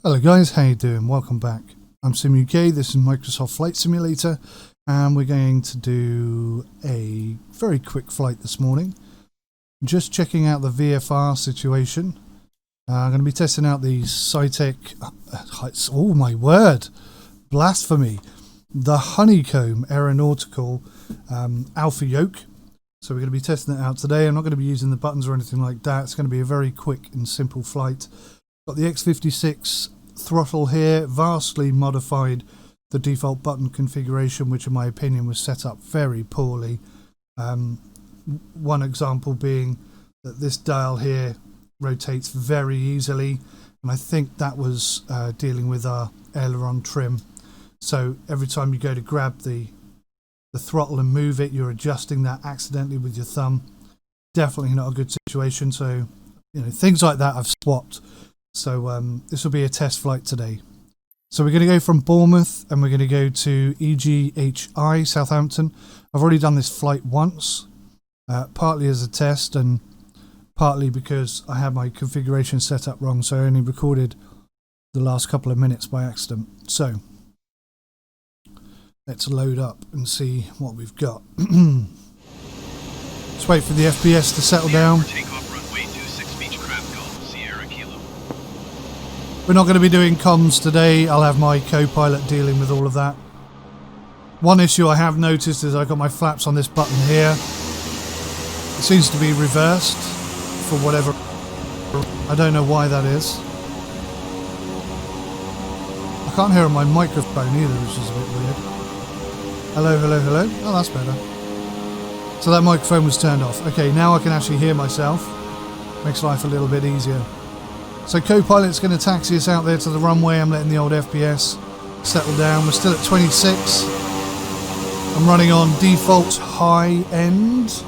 Hello guys, how you doing? Welcome back. I'm SimUK, this is Microsoft Flight Simulator, and we're going to do a very quick flight this morning. Just checking out the VFR situation. I'm going to be testing out the Cytec, oh my word, blasphemy, the Honeycomb Aeronautical Alpha Yoke. So we're going to be testing it out today. I'm not going to be using the buttons or anything like that. It's going to be a very quick and simple flight. Got the X56 throttle here, vastly modified the default button configuration, which in my opinion was set up very poorly. One example being that this dial here rotates very easily, and I think that was dealing with our aileron trim. So every time you go to grab the throttle and move it, you're adjusting that accidentally with your thumb. Definitely not a good situation. So, you know, things like that I've swapped. So this will be a test flight today. So we're going to go from Bournemouth and we're going to go to EGHI, Southampton. I've already done this flight once, partly as a test and partly because I had my configuration set up wrong, so I only recorded the last couple of minutes by accident. So let's load up and see what we've got. Let's wait for the FPS to settle down. We're not going to be doing comms today. I'll have my co-pilot dealing with all of that. One issue I have noticed is I've got my flaps on this button here. It seems to be reversed for whatever. I don't know why that is. I can't hear on my microphone either, which is a bit weird. Hello, hello, hello. Oh, that's better. So that microphone was turned off. Okay, now I can actually hear myself. Makes life a little bit easier. So co-pilot's going to taxi us out there to the runway. I'm letting the old FPS settle down. We're still at 26. I'm running on default high-end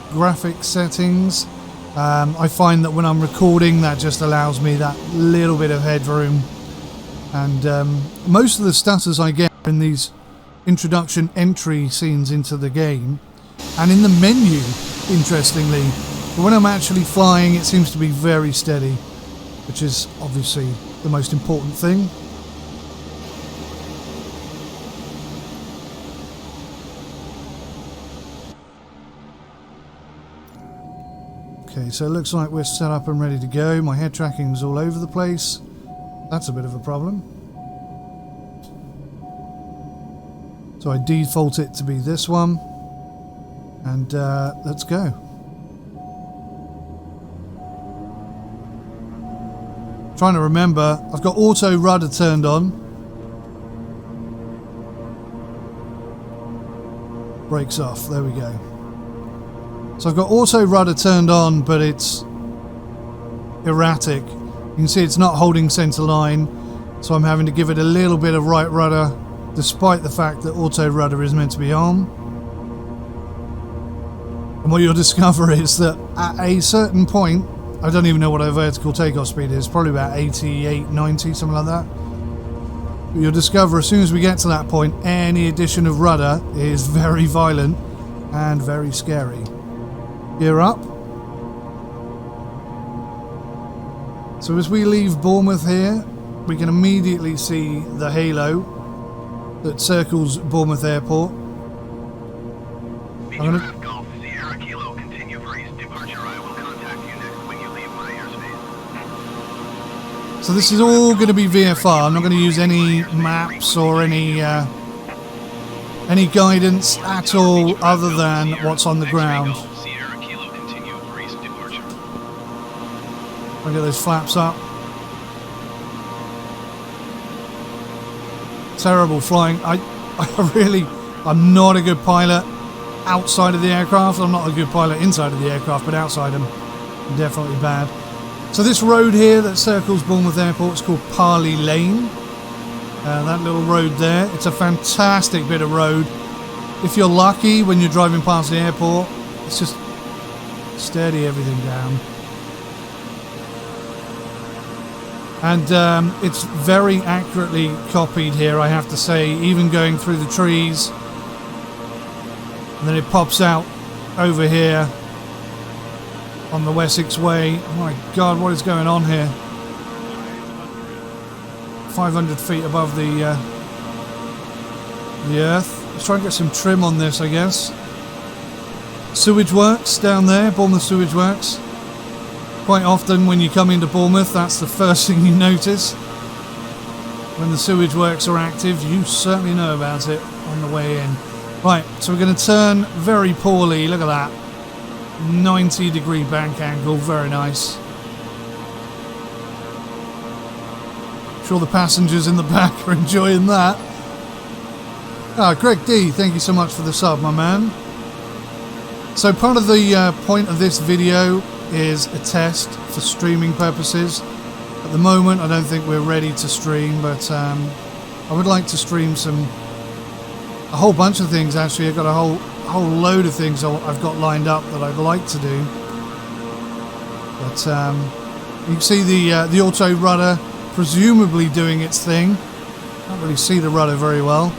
graphics settings. I find that when I'm recording, that just allows me that little bit of headroom. And most of the stutters I get in these introduction entry scenes into the game and in the menu, interestingly. But when I'm actually flying, it seems to be very steady, which is obviously the most important thing. Okay, so it looks like we're set up and ready to go. My head tracking's all over the place. That's a bit of a problem. So I default it to be this one. And let's go. Trying to remember, I've got auto rudder turned on. Brakes off, there we go. So I've got auto rudder turned on, but it's erratic. You can see it's not holding center line, so I'm having to give it a little bit of right rudder, despite the fact that auto rudder is meant to be on. And what you'll discover is that at a certain point, I don't even know what our vertical takeoff speed is, probably about 88, 90, something like that. But you'll discover as soon as we get to that point, any addition of rudder is very violent and very scary. Gear up. So as we leave Bournemouth here, we can immediately see the halo that circles Bournemouth Airport. I'm gonna... So this is all going to be VFR. I'm not going to use any maps or any guidance at all other than what's on the ground. I'll get those flaps up. Terrible flying. I'm not a good pilot outside of the aircraft. I'm not a good pilot inside of the aircraft, but outside I'm definitely bad. So this road here that circles Bournemouth Airport is called Parley Lane. That little road there, it's a fantastic bit of road. If you're lucky when you're driving past the airport, it's just steady everything down. And it's very accurately copied here, I have to say, even going through the trees. And then it pops out over here on the Wessex Way. Oh my God, what is going on here? 500 feet above the earth. Let's try and get some trim on this, I guess. Sewage works down there, Bournemouth Sewage Works. Quite often when you come into Bournemouth, that's the first thing you notice. When the sewage works are active, you certainly know about it on the way in. Right, so we're going to turn very poorly. Look at that. 90-degree bank angle, very nice. Sure the passengers in the back are enjoying that. Greg D, thank you so much for the sub, my man. So part of the point of this video is a test for streaming purposes. At the moment I don't think we're ready to stream, but I would like to stream a whole bunch of things actually. I've got a whole load of things I've got lined up that I'd like to do. But you can see the auto rudder presumably doing its thing. Can't really see the rudder very well.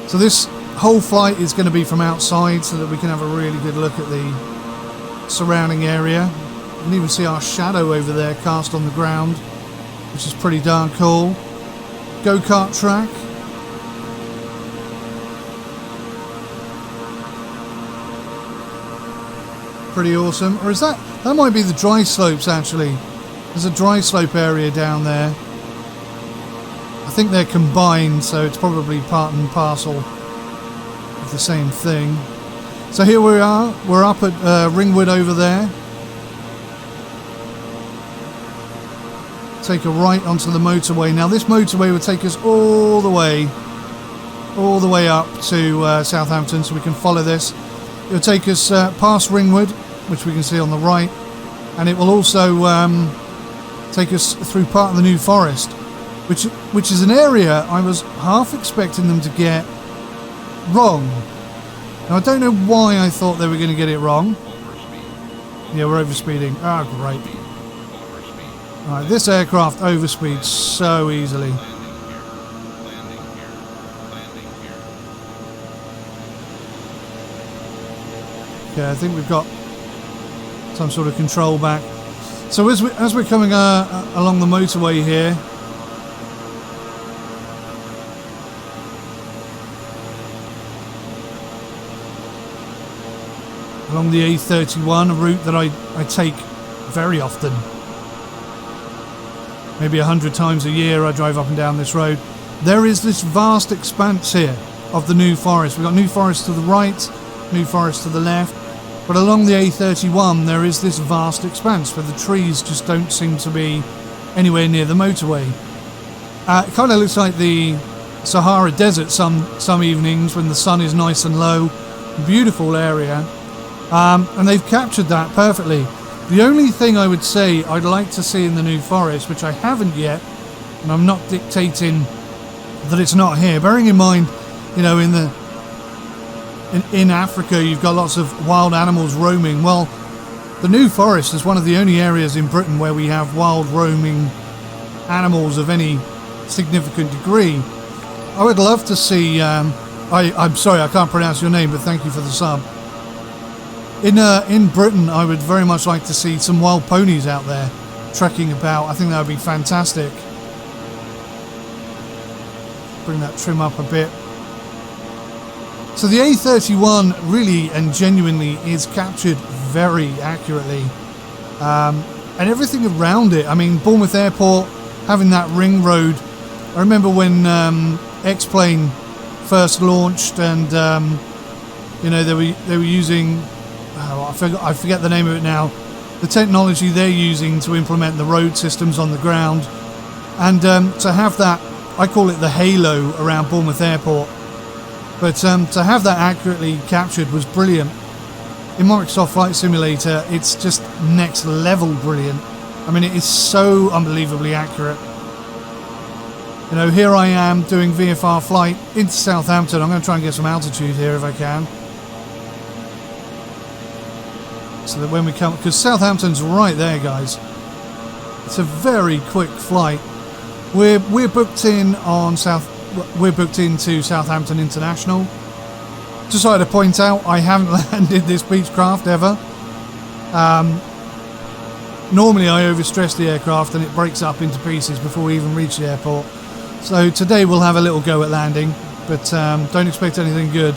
So this whole flight is going to be from outside so that we can have a really good look at the surrounding area. You can even see our shadow over there cast on the ground, which is pretty darn cool. Go-kart track. Pretty awesome. Or is that might be the dry slopes actually. There's a dry slope area down there. I think they're combined, so it's probably part and parcel of the same thing. So here we are. We're up at Ringwood over there. Take a right onto the motorway. Now this motorway will take us all the way up to Southampton, so we can follow this. It'll take us past Ringwood, which we can see on the right, and it will also take us through part of the New Forest, which is an area I was half expecting them to get wrong. Now I don't know why I thought they were going to get it wrong. Yeah, we're overspeeding. Ah, great. Alright, this aircraft overspeeds so easily. Okay, I think we've got some sort of control back. So as we're coming along the motorway here, along the A31, a route that I take very often. Maybe 100 times a year I drive up and down this road. There is this vast expanse here of the New Forest. We've got New Forest to the right, New Forest to the left, but along the A31 there is this vast expanse where the trees just don't seem to be anywhere near the motorway. It kind of looks like the Sahara Desert some evenings when the sun is nice and low. Beautiful area. And they've captured that perfectly. The only thing I would say I'd like to see in the New Forest, which I haven't yet, and I'm not dictating that it's not here, bearing in mind, you know, in Africa you've got lots of wild animals roaming. Well, the New Forest is one of the only areas in Britain where we have wild roaming animals of any significant degree. I would love to see, I'm sorry I can't pronounce your name, but thank you for the sub. In Britain, I would very much like to see some wild ponies out there trekking about. I think that would be fantastic. Bring that trim up a bit. So the A31 really and genuinely is captured very accurately. And everything around it. I mean, Bournemouth Airport, having that ring road. I remember when X-Plane first launched and, you know, they were using... I forget the name of it now. The technology they're using to implement the road systems on the ground, and to have that, I call it the halo around Bournemouth Airport. But to have that accurately captured was brilliant. In Microsoft Flight Simulator, it's just next level brilliant. I mean, it is so unbelievably accurate. You know, here I am doing VFR flight into Southampton. I'm going to try and get some altitude here if I can. So that when we come, because Southampton's right there, guys. It's a very quick flight. We're booked in on we're booked into Southampton International. Just like to point out, I haven't landed this Beechcraft ever. Normally I overstress the aircraft and it breaks up into pieces before we even reach the airport. So today we'll have a little go at landing, but don't expect anything good,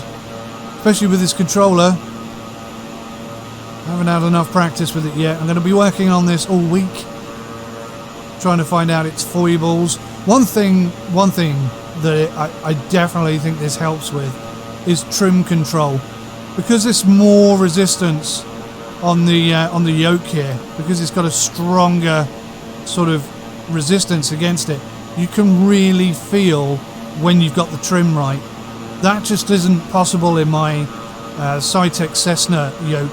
especially with this controller. I haven't had enough practice with it yet. I'm going to be working on this all week, trying to find out its foibles. One thing that I definitely think this helps with is trim control, because there's more resistance on the yoke here, because it's got a stronger sort of resistance against it. You can really feel when you've got the trim right. That just isn't possible in my Cytec Cessna yoke,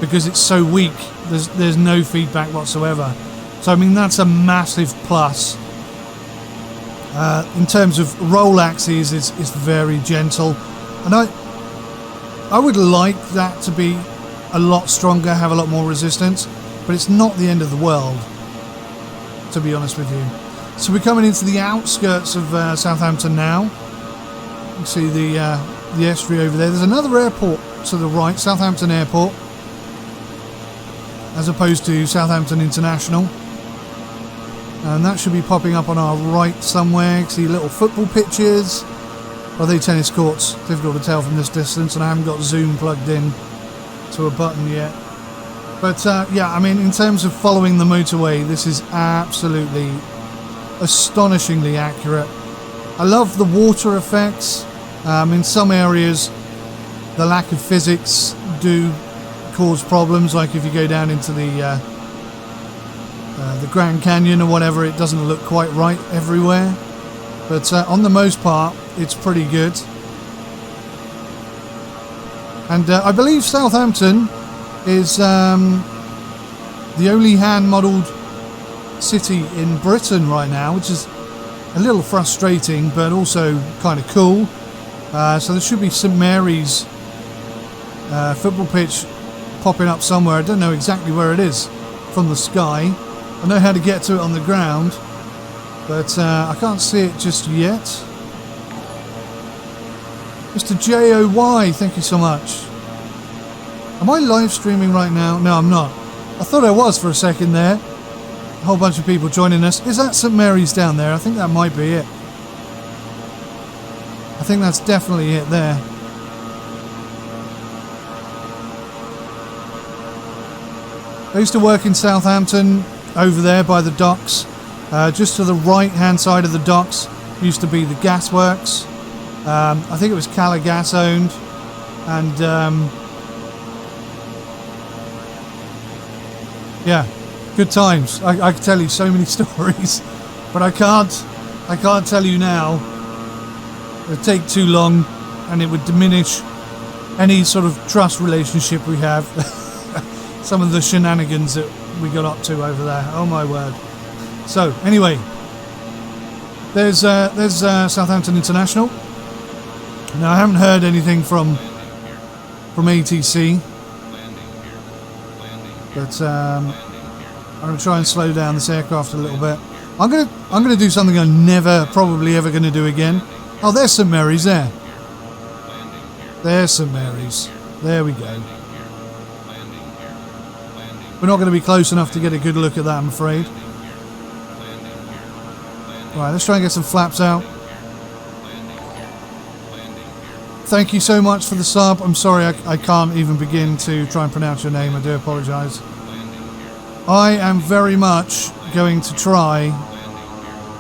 because it's so weak. There's no feedback whatsoever. So I mean, that's a massive plus. In terms of roll axes, it's very gentle, and I would like that to be a lot stronger, have a lot more resistance, but it's not the end of the world, to be honest with you. So we're coming into the outskirts of Southampton now. You can see the estuary over there. There's another airport to the right, Southampton Airport, as opposed to Southampton International. And that should be popping up on our right somewhere. You can see little football pitches. Are they tennis courts? Difficult to tell from this distance, and I haven't got Zoom plugged in to a button yet. But yeah, I mean, in terms of following the motorway, this is absolutely astonishingly accurate. I love the water effects. In some areas, the lack of physics do cause problems, like if you go down into the Grand Canyon or whatever, it doesn't look quite right everywhere, but on the most part it's pretty good. And I believe Southampton is the only hand-modelled city in Britain right now, which is a little frustrating but also kind of cool. So there should be St Mary's football pitch popping up somewhere. I don't know exactly where it is from the sky. I know how to get to it on the ground, but I can't see it just yet. Mr. JOY, thank you so much. Am I live streaming right now? No, I'm not. I thought I was for a second there. A whole bunch of people joining us. Is that St Mary's down there? I think that might be it. I think that's definitely it there. I used to work in Southampton, over there by the docks. Just to the right hand side of the docks used to be the gasworks. I think it was Calagas owned, and yeah, good times. I could tell you so many stories, but I can't tell you now. It would take too long, and it would diminish any sort of trust relationship we have. Some of the shenanigans that we got up to over there, oh my word. So anyway, there's Southampton International. Now I haven't heard anything from ATC, but I'm going to try and slow down this aircraft a little bit. I'm going to do something I'm never probably ever going to do again. Oh, there's St Mary's there. There's St Mary's. There we go. We're not going to be close enough to get a good look at that, I'm afraid. Right, let's try and get some flaps out. Thank you so much for the sub. I'm sorry I can't even begin to try and pronounce your name. I do apologise. I am very much going to try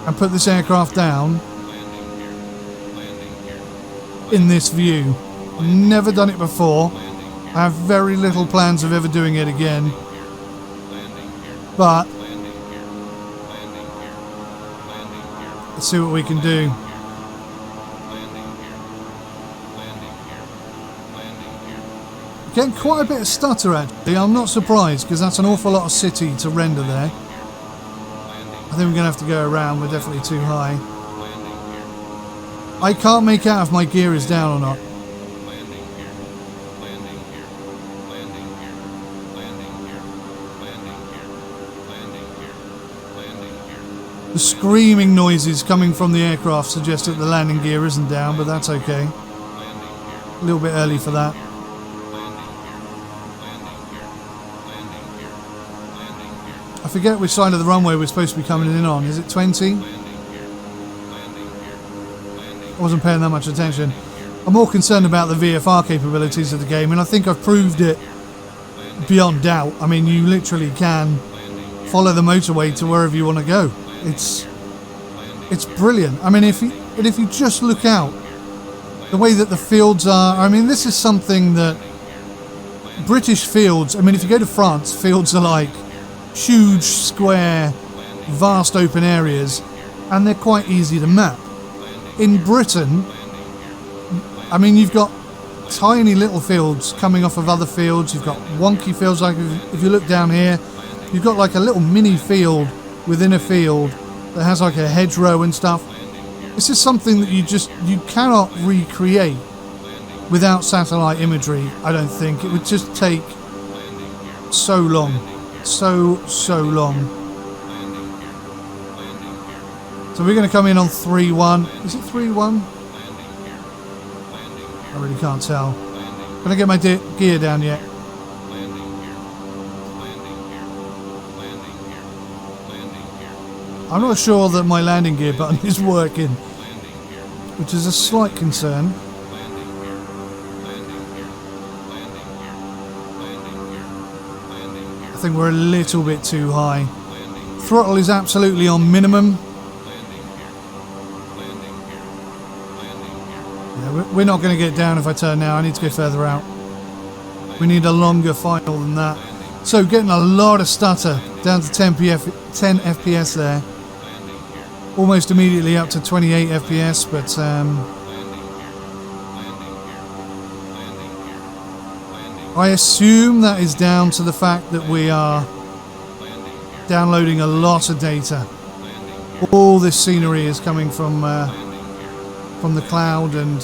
and put this aircraft down in this view. Never done it before. I have very little plans of ever doing it again. But let's see what we can do. Getting quite a bit of stutter actually. I'm not surprised, because that's an awful lot of city to render there. I think we're going to have to go around. We're definitely too high. I can't make out if my gear is down or not. The screaming noises coming from the aircraft suggest that the landing gear isn't down, but that's okay. A little bit early for that. I forget which side of the runway we're supposed to be coming in on. Is it 20? wasn't paying that much attention. I'm more concerned about the VFR capabilities of the game, and I think I've proved it beyond doubt. I mean, you literally can follow the motorway to wherever you want to go. It's brilliant. I mean, if you just look out, the way that the fields are, I mean, this is something that British fields, I mean, if you go to France, fields are like huge, square, vast open areas, and they're quite easy to map. In Britain, I mean, you've got tiny little fields coming off of other fields. You've got wonky fields, like if you look down here, you've got like a little mini field within a field that has like a hedgerow and stuff. This is something that you cannot recreate without satellite imagery, I don't think. It would just take so long. So long. So we're going to come in on 3-1. Is it 3-1? I really can't tell. Can I get my gear down yet? I'm not sure that my landing gear button is working, which is a slight concern. I think we're a little bit too high. Throttle is absolutely on minimum. Yeah, we're not going to get down if I turn now. I need to go further out. We need a longer final than that. So getting a lot of stutter, down to 10 FPS there. Almost immediately up to 28 FPS, but I assume that is down to the fact that we are downloading a lot of data. All this scenery is coming from the cloud, and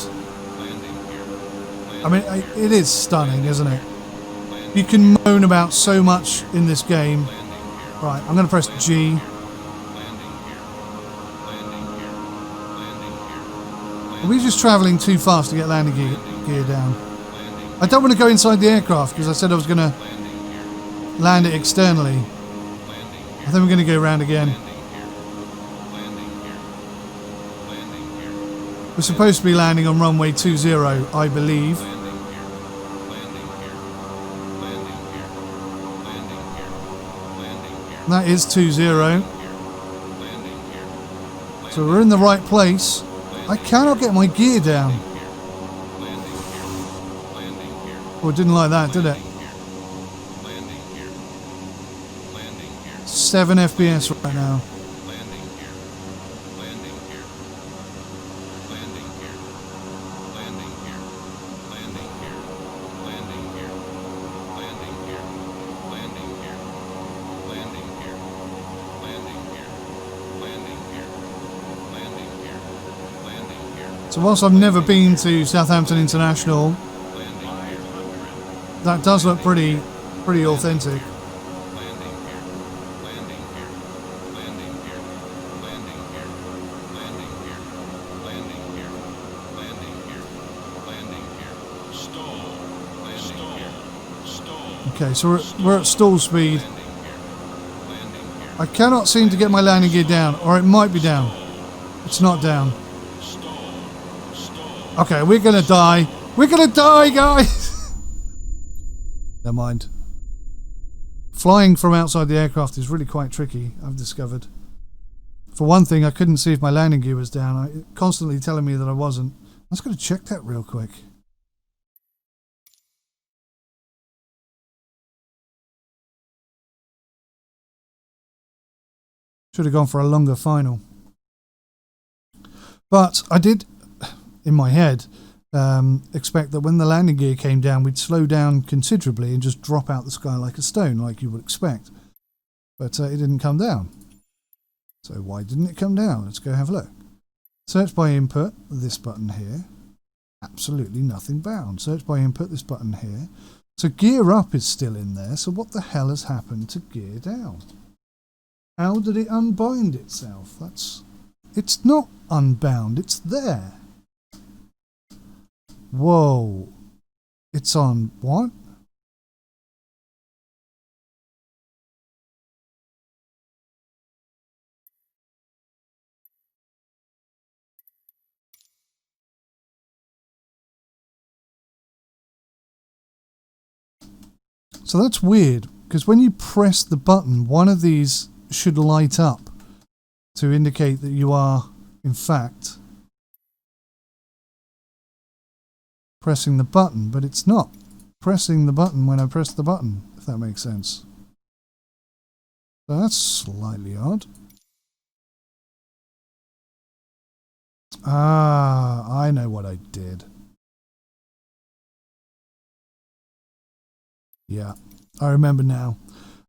I mean, it is stunning, isn't it? You can moan about so much in this game. Right, I'm going to press G. Are we just travelling too fast to get landing gear down? I don't want to go inside the aircraft because I said I was going to land it externally. I think we're going to go around again. We're supposed to be landing on runway 20, I believe. That is 20. So we're in the right place. I cannot get my gear down. Oh, it didn't like that, did it? 7 FPS right now. So whilst I've never been to Southampton International, that does look pretty authentic. Okay, so we're at stall speed. I cannot seem to get my landing gear down, or it might be down. It's not down. Okay, we're gonna die. We're gonna die, guys! Never mind. Flying from outside the aircraft is really quite tricky, I've discovered. For one thing, I couldn't see if my landing gear was down. It constantly telling me that I wasn't. I was going to check that real quick. Should have gone for a longer final. But I did, in my head, expect that when the landing gear came down, we'd slow down considerably and just drop out the sky like a stone, like you would expect. But it didn't come down. So why didn't it come down? Let's go have a look. Search by input, this button here. Absolutely nothing bound. Search by input, this button here. So gear up is still in there. So what the hell has happened to gear down? How did it unbind itself? It's not unbound, it's there. Whoa. It's on what? So that's weird, because when you press the button, one of these should light up to indicate that you are, in fact, pressing the button, but it's not pressing the button when I press the button, if that makes sense. So that's slightly odd. Ah, I know what I did. Yeah, I remember now.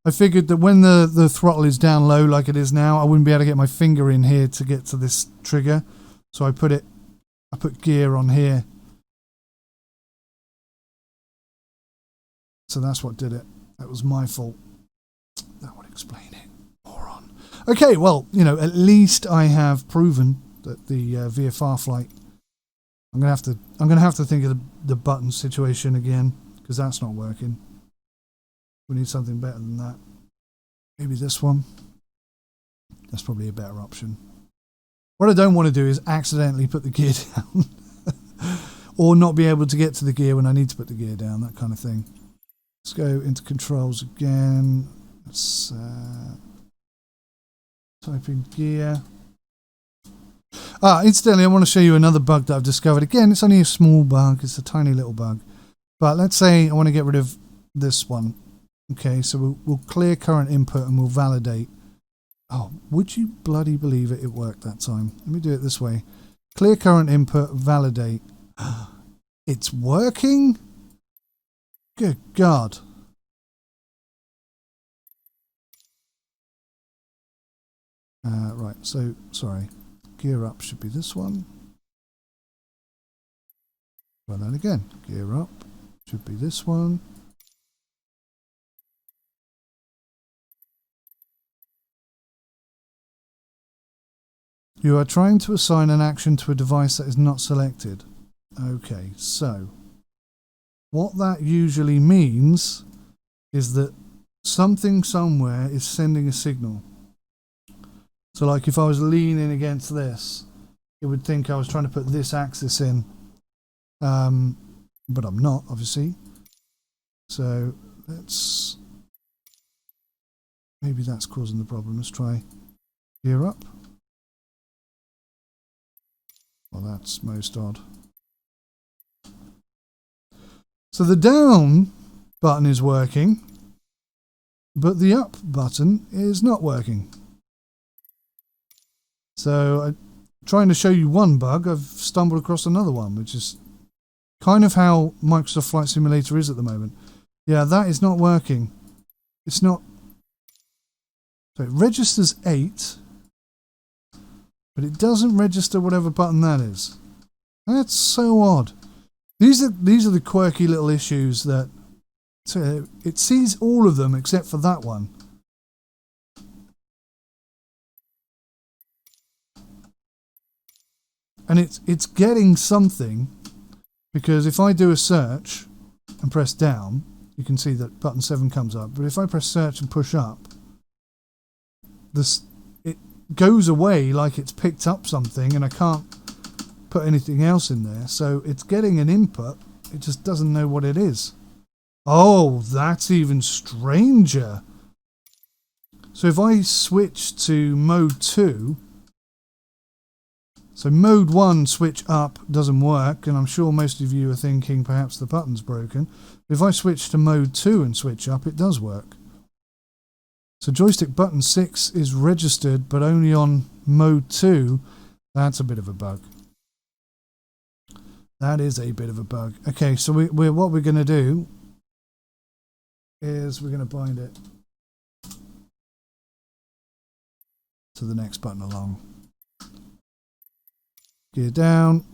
I figured that when the throttle is down low like it is now, I wouldn't be able to get my finger in here to get to this trigger. So I put gear on here. So that's what did it. That was my fault. That would explain it. Moron. Okay, well, you know, at least I have proven that the VFR flight. I'm gonna have to think of the button situation again, because that's not working. We need something better than that. Maybe this one. That's probably a better option. What I don't want to do is accidentally put the gear down. Or not be able to get to the gear when I need to put the gear down, that kind of thing. Let's go into controls again. Let's type in gear. Incidentally, I want to show you another bug that I've discovered. Again, it's only a small bug. It's a tiny little bug. But let's say I want to get rid of this one. Okay, so we'll clear current input and we'll validate. Oh, would you bloody believe it? It worked that time. Let me do it this way. Clear current input, validate. It's working? Good God. Right, so, sorry. Gear up should be this one. Well, then again, gear up should be this one. You are trying to assign an action to a device that is not selected. Okay, so what that usually means is that something somewhere is sending a signal. So like if I was leaning against this, it would think I was trying to put this axis in. But I'm not, obviously. So let's... maybe that's causing the problem. Let's try gear up. Well, that's most odd. So the down button is working, but the up button is not working. So I'm trying to show you one bug, I've stumbled across another one, which is kind of how Microsoft Flight Simulator is at the moment. Yeah, that is not working. It's not... so it registers 8, but it doesn't register whatever button that is. That's so odd. These are the quirky little issues that... so it sees all of them except for that one. And it's getting something, because if I do a search and press down, you can see that button 7 comes up. But if I press search and push up, it goes away like it's picked up something, and I can't put anything else in there. So it's getting an input, it just doesn't know what it is. Oh, that's even stranger. So if I switch to mode 2, so mode 1 switch up doesn't work, and I'm sure most of you are thinking perhaps the button's broken. If I switch to mode 2 and switch up, it does work. So joystick button 6 is registered, but only on mode 2. That's a bit of a bug. That is a bit of a bug. Okay, so what we're going to do is we're going to bind it to the next button along. Gear down,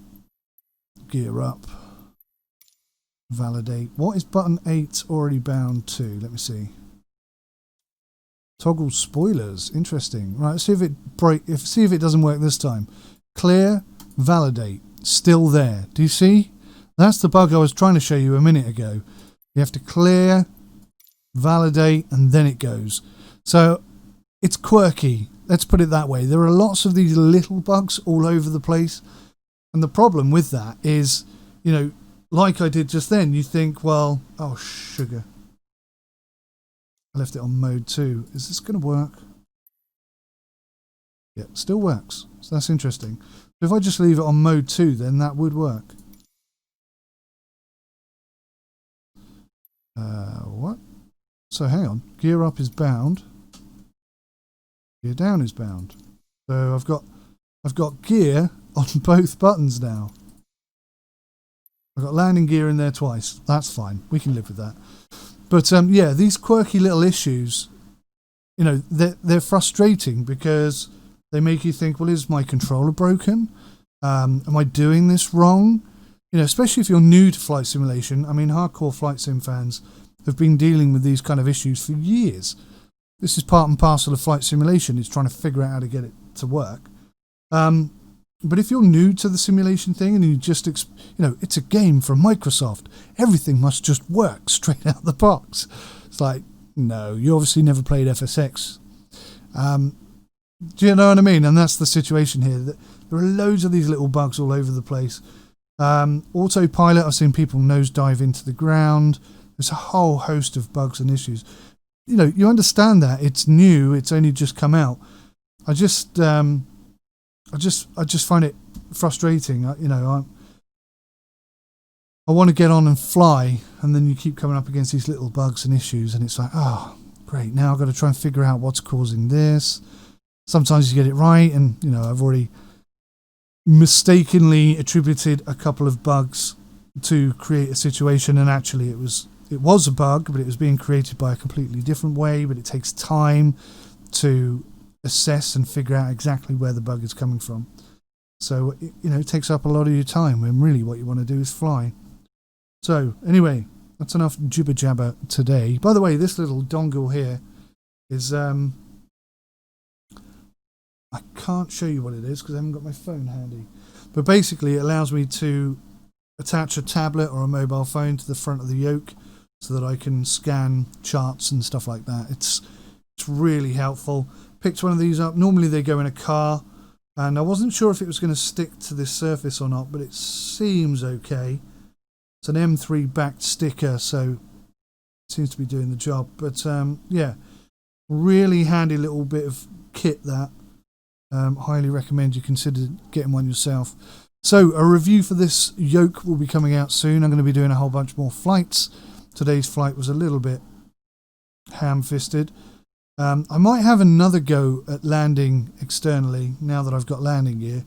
gear up, validate. What is button 8 already bound to? Let me see. Toggle spoilers. Interesting. Right, let's see if it doesn't work this time. Clear, validate. Still there. Do you see? That's the bug I was trying to show you a minute ago. You have to clear, validate, and then it goes. So it's quirky. Let's put it that way. There are lots of these little bugs all over the place. And the problem with that is, you know, like I did just then, you think, well, oh, sugar. I left it on mode 2. Is this going to work? Yeah, it still works. So that's interesting. So if I just leave it on mode 2, then that would work. What? So hang on. Gear up is bound. Gear down is bound. So I've got gear on both buttons now. I've got landing gear in there twice. That's fine. We can live with that. But yeah, these quirky little issues, you know, they're frustrating because they make you think, well, is my controller broken? Am I doing this wrong? You know, especially if you're new to flight simulation. I mean, hardcore flight sim fans have been dealing with these kind of issues for years. This is part and parcel of flight simulation, is trying to figure out how to get it to work. But if you're new to the simulation thing and you just, you know, it's a game from Microsoft, everything must just work straight out the box. It's like, no, you obviously never played FSX. Do you know what I mean? And that's the situation here. There are loads of these little bugs all over the place. Autopilot, I've seen people nosedive into the ground. There's a whole host of bugs and issues. You know, you understand that it's new. It's only just come out. I just find it frustrating. You know, I want to get on and fly, and then you keep coming up against these little bugs and issues, and it's like, oh, great. Now I've got to try and figure out what's causing this. Sometimes you get it right, and you know, I've already mistakenly attributed a couple of bugs to create a situation, and actually it was a bug, but it was being created by a completely different way. But it takes time to assess and figure out exactly where the bug is coming from. So you know, it takes up a lot of your time when really what you want to do is fly. So anyway, that's enough jibber jabber today. By the way, this little dongle here is I can't show you what it is because I haven't got my phone handy, but basically it allows me to attach a tablet or a mobile phone to the front of the yoke so that I can scan charts and stuff like that. It's really helpful. Picked one of these up. Normally they go in a car, and I wasn't sure if it was going to stick to this surface or not, but it seems okay. It's an M3 backed sticker, so it seems to be doing the job. But yeah, really handy little bit of kit that. Highly recommend you consider getting one yourself. So a review for this yoke will be coming out soon. I'm going to be doing a whole bunch more flights. Today's flight was a little bit ham-fisted. I might have another go at landing externally now that I've got landing gear,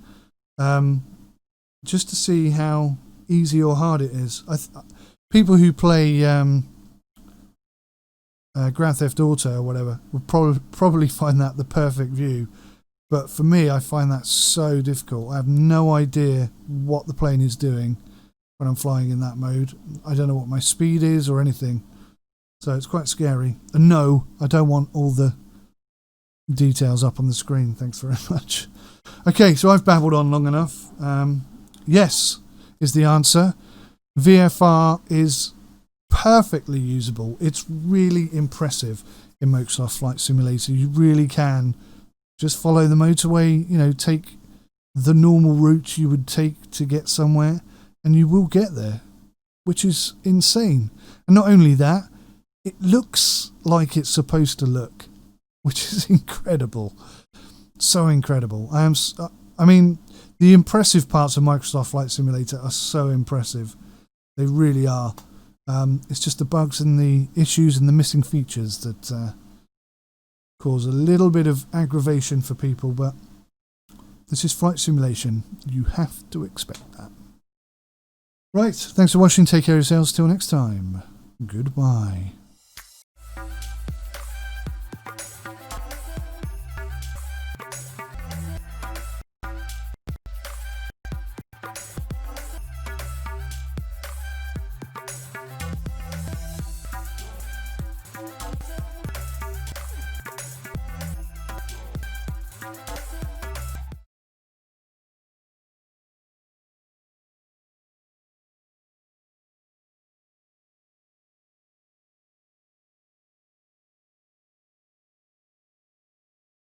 just to see how easy or hard it is. People who play Grand Theft Auto or whatever will probably find that the perfect view. But for me, I find that so difficult. I have no idea what the plane is doing when I'm flying in that mode. I don't know what my speed is or anything. So it's quite scary. And no, I don't want all the details up on the screen. Thanks very much. Okay, so I've babbled on long enough. Yes is the answer. VFR is perfectly usable. It's really impressive in Microsoft Flight Simulator. You really can just follow the motorway, you know, take the normal route you would take to get somewhere, and you will get there, which is insane. And not only that, it looks like it's supposed to look, which is incredible. So incredible. I mean, the impressive parts of Microsoft Flight Simulator are so impressive. They really are. It's just the bugs and the issues and the missing features that cause a little bit of aggravation for people, but this is flight simulation. You have to expect that. Right, thanks for watching. Take care of yourselves. Till next time. Goodbye.